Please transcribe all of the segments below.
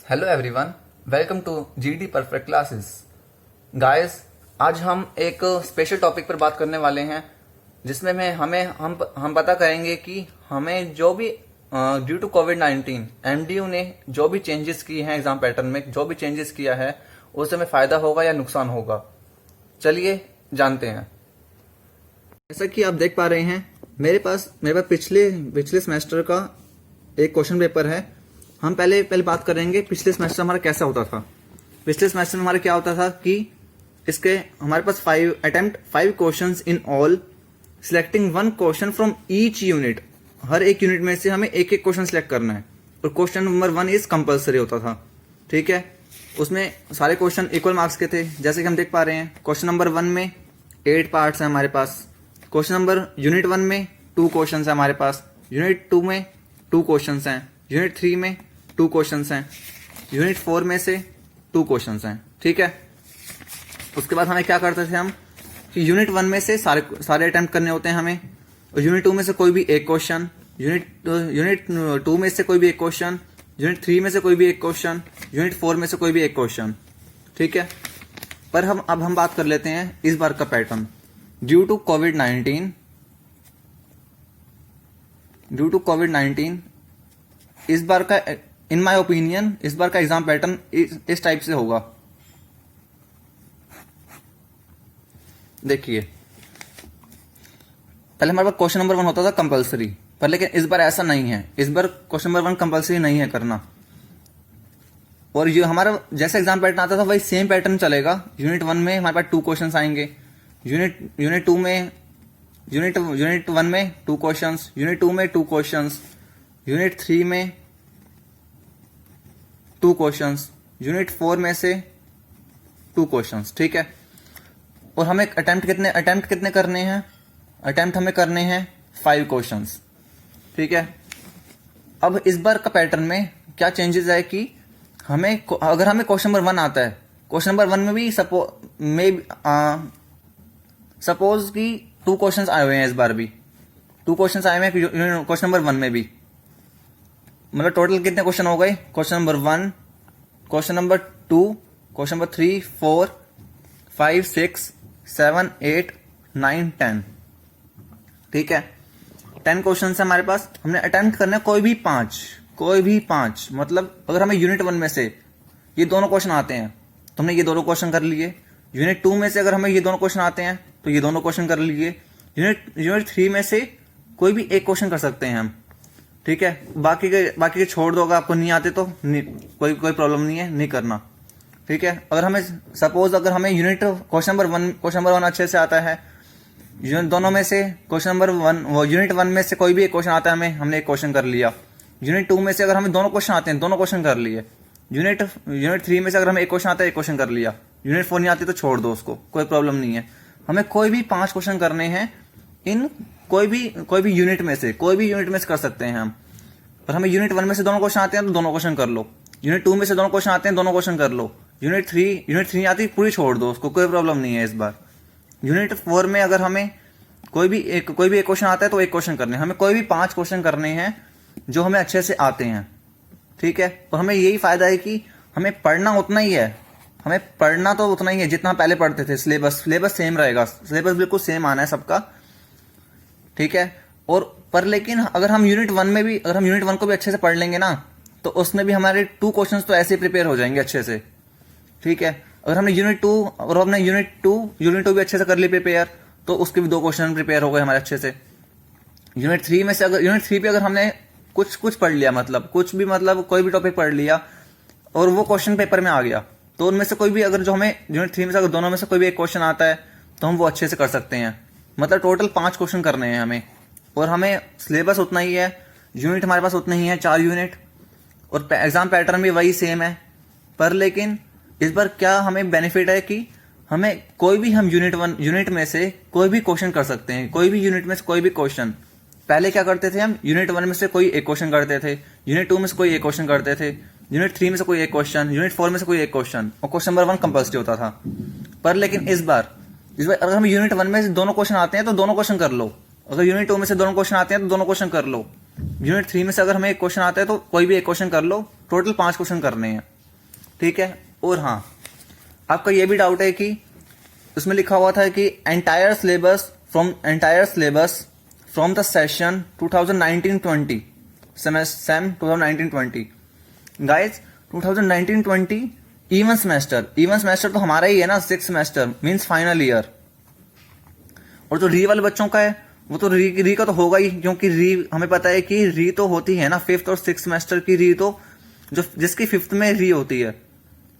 Hello everyone, welcome to GD Perfect Classes. Guys, आज हम एक स्पेशल टॉपिक पर बात करने वाले हैं जिसमें हम पता करेंगे कि हमें जो भी ड्यू टू कोविड-19 एमडीयू ने जो भी चेंजेस किए हैं एग्जाम पैटर्न में, जो भी चेंजेस किया है उससे हमें फायदा होगा या नुकसान होगा। चलिए जानते हैं। जैसा कि आप देख पा रहे हैं मेरे पास पिछले सेमेस्टर का एक क्वेश्चन पेपर है। हम पहले बात करेंगे पिछले सेमेस्टर हमारा कैसा होता था। पिछले सेमेस्टर में हमारा क्या होता था कि इसके हमारे पास 5 questions in all, selecting 1 question from each unit. हर एक यूनिट में से हमें एक क्वेश्चन सिलेक्ट करना है और क्वेश्चन नंबर 1 इज कंपलसरी होता था। ठीक है, उसमें सारे क्वेश्चन इक्वल मार्क्स के थे। जैसे कि हम देख पा रहे हैं क्वेश्चन नंबर 1 में 8 पार्ट्स हैं हमारे पास। क्वेश्चन नंबर यूनिट 1 में 2 क्वेश्चन है हमारे पास, यूनिट 2 में 2 क्वेश्चन हैं, यूनिट 3 में 2 क्वेश्चंस हैं, यूनिट 4 में से 2 क्वेश्चंस हैं। ठीक है, उसके बाद हमें क्या करते थे हम कि यूनिट 1 में से सारे अटेम्प्ट करने होते हैं हमें, और यूनिट 2 में से कोई भी एक क्वेश्चन, यूनिट 2 में से कोई भी एक क्वेश्चन, यूनिट 3 में से कोई भी एक क्वेश्चन, यूनिट 4 में से कोई भी एक क्वेश्चन। ठीक है, पर अब हम बात कर लेते हैं इस बार का पैटर्न। ड्यू टू कोविड-19 इस बार का, इन माय ओपिनियन, इस बार का एग्जाम पैटर्न इस टाइप से होगा। देखिए, पहले हमारे पास क्वेश्चन नंबर 1 होता था कंपलसरी, पर लेकिन इस बार ऐसा नहीं है। इस बार क्वेश्चन नंबर 1 कंपलसरी नहीं है करना, और ये हमारा जैसा एग्जाम पैटर्न आता था वही सेम पैटर्न चलेगा। यूनिट 1 में हमारे पास 2 क्वेश्चन आएंगे, यूनिट 1 में 2 क्वेश्चन, यूनिट 2 में 2 क्वेश्चन, यूनिट 3 में 2 क्वेश्चंस, यूनिट 4 में से 2 क्वेश्चंस। ठीक है, और हमें अटेम्प्ट कितने करने हैं? अटेम्प्ट हमें करने हैं 5 क्वेश्चंस। ठीक है, अब इस बार का पैटर्न में क्या चेंजेस है कि अगर हमें क्वेश्चन नंबर 1 आता है, क्वेश्चन नंबर 1 में भी सपोज कि 2 क्वेश्चंस आए हुए हैं। इस बार भी 2 क्वेश्चंस आए हुए हैं क्वेश्चन नंबर 1 में भी, मतलब टोटल कितने क्वेश्चन हो गए? Question number 1, question number 2, question number 3, 4, 5, 6, 7, 8, 9, 10। ठीक है, 10 क्वेश्चन है हमारे पास। हमने अटेम्प्ट करना है कोई भी पांच। मतलब अगर हमें यूनिट 1 में से ये दोनों क्वेश्चन आते हैं तो हमने ये दोनों क्वेश्चन कर लिए। यूनिट 2 में से अगर हमें ये दोनों क्वेश्चन आते हैं तो ये दोनों क्वेश्चन कर लिए। यूनिट 3 में से कोई भी एक क्वेश्चन कर सकते हैं हम। ठीक है, बाकी के छोड़ दो, अगर आपको नहीं आते तो कोई प्रॉब्लम नहीं है, नहीं करना। ठीक है, अगर हमें यूनिट क्वेश्चन नंबर 1 अच्छे से आता है, दोनों में से क्वेश्चन नंबर 1 यूनिट 1 में से कोई भी एक क्वेश्चन आता है हमें, हमने एक क्वेश्चन कर लिया। यूनिट 2 में से अगर हमें दोनों क्वेश्चन आते हैं, दोनों क्वेश्चन कर लिए। यूनिट 3 में से अगर हमें एक क्वेश्चन आता है, एक क्वेश्चन कर लिया। यूनिट 4 नहीं आती तो छोड़ दो उसको, कोई प्रॉब्लम नहीं है। हमें कोई भी 5 क्वेश्चन करने हैं इन कोई भी यूनिट में से कर सकते हैं हम। और हमें यूनिट 1 में से दोनों क्वेश्चन आते हैं तो दोनों क्वेश्चन कर लो। यूनिट 2 में से दोनों क्वेश्चन आते हैं, दोनों क्वेश्चन कर लो। यूनिट 3 आती पूरी छोड़ दो उसको, कोई प्रॉब्लम नहीं है इस बार। यूनिट 4 में अगर हमें कोई भी एक क्वेश्चन आता है तो एक क्वेश्चन करने हैं। हमें कोई भी 5 क्वेश्चन करने हैं जो हमें अच्छे से आते हैं। ठीक है, और हमें यही फायदा है कि हमें पढ़ना उतना ही है, जितना पहले पढ़ते थे। सिलेबस सेम रहेगा, सिलेबस बिल्कुल सेम आना है सबका। ठीक है, और पर लेकिन अगर हम यूनिट 1 को भी अच्छे से पढ़ लेंगे ना, तो उसमें भी हमारे 2 क्वेश्चंस तो ऐसे प्रिपेयर हो जाएंगे अच्छे से। ठीक है, अगर हमने यूनिट 2 भी अच्छे से कर ली प्रिपेयर, तो उसके भी 2 क्वेश्चन प्रिपेयर हो गए हमारे अच्छे से। यूनिट 3 पे अगर हमने कुछ पढ़ लिया, मतलब कोई भी टॉपिक पढ़ लिया और वो क्वेश्चन पेपर में आ गया, तो उनमें से कोई भी अगर जो हमें यूनिट 3 में से अगर दोनों में से कोई भी एक क्वेश्चन आता है तो हम वो अच्छे से कर सकते हैं। मतलब टोटल 5 क्वेश्चन करने हैं हमें, और हमें सिलेबस उतना ही है, यूनिट हमारे पास उतने ही है, 4 यूनिट, और एग्जाम पैटर्न भी वही सेम है। पर लेकिन इस बार क्या हमें बेनिफिट है कि हम यूनिट में से कोई भी क्वेश्चन कर सकते हैं, कोई भी यूनिट में से कोई भी क्वेश्चन। पहले क्या करते थे हम? यूनिट 1 में से कोई एक क्वेश्चन करते थे, यूनिट 2 में से कोई एक क्वेश्चन करते थे, यूनिट 3 में से कोई एक क्वेश्चन, यूनिट 4 में से कोई एक क्वेश्चन, और क्वेश्चन नंबर 1 कंपल्सरी होता था। पर लेकिन इस बार अगर हम यूनिट 1 में से दोनों क्वेश्चन आते हैं तो दोनों क्वेश्चन कर लो। अगर यूनिट 2 में से दोनों क्वेश्चन आते हैं तो दोनों क्वेश्चन कर लो। यूनिट 3 में से अगर हमें एक क्वेश्चन आता है तो कोई भी एक क्वेश्चन कर लो। टोटल 5 क्वेश्चन करने हैं, ठीक है। और हाँ, आपका ये भी डाउट है कि उसमें लिखा हुआ था कि entire syllabus from the session 2019-20 same 2019-20 guys 2019-20 even semester तो हमारा ही है ना, 6 सेमेस्टर मींस फाइनल ईयर। और जो री वाले बच्चों का है वो तो री का तो होगा ही, क्योंकि री हमें पता है कि री तो होती है ना 5th और 6th सेमेस्टर की री, तो जो जिसकी 5th में री होती है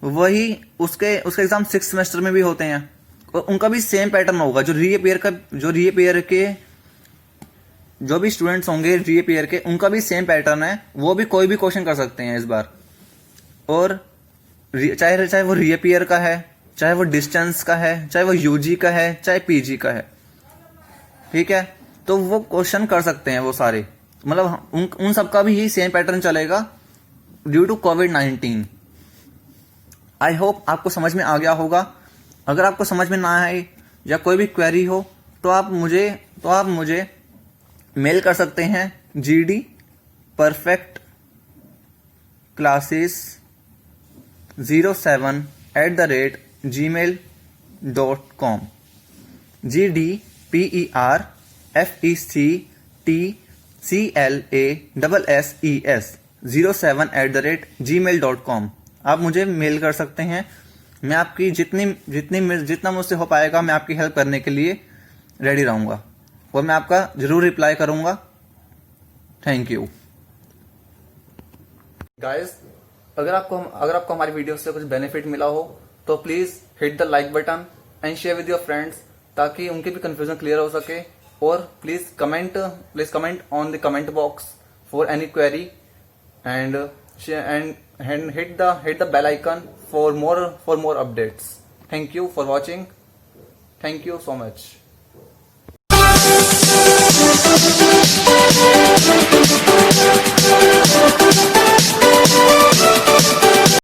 वही उसके एग्जाम 6th सेमेस्टर में भी होते हैं, और उनका भी सेम पैटर्न होगा। जो रीअपियर के जो भी स्टूडेंट्स होंगे रीअपियर के, उनका भी सेम पैटर्न है, वो भी कोई भी क्वेश्चन कर सकते हैं इस बार। और चाहे वो रीअपियर का है, चाहे वो डिस्टेंस का है, चाहे वो यूजी का है, चाहे पीजी का है, ठीक है, तो वो क्वेश्चन कर सकते हैं वो सारे। मतलब उन सबका भी यही सेम पैटर्न चलेगा ड्यू टू कोविड-19। आई होप आपको समझ में आ गया होगा। अगर आपको समझ में ना आए या कोई भी क्वेरी हो तो आप मुझे मेल कर सकते हैं gdperfectclasses07@gmail.com gdperfectclasses07@gmail.com आप मुझे मेल कर सकते हैं। मैं आपकी जितना मुझसे हो पाएगा मैं आपकी हेल्प करने के लिए रेडी रहूंगा, और मैं आपका जरूर रिप्लाई करूंगा। Thank you guys. अगर आपको हमारी वीडियो से कुछ बेनिफिट मिला हो तो please hit the like button and share with your friends, ताकि उनके भी कंफ्यूजन क्लियर हो सके। और please comment on the comment box for any query and hit the bell icon for more updates. Thank you for watching. Thank you so much.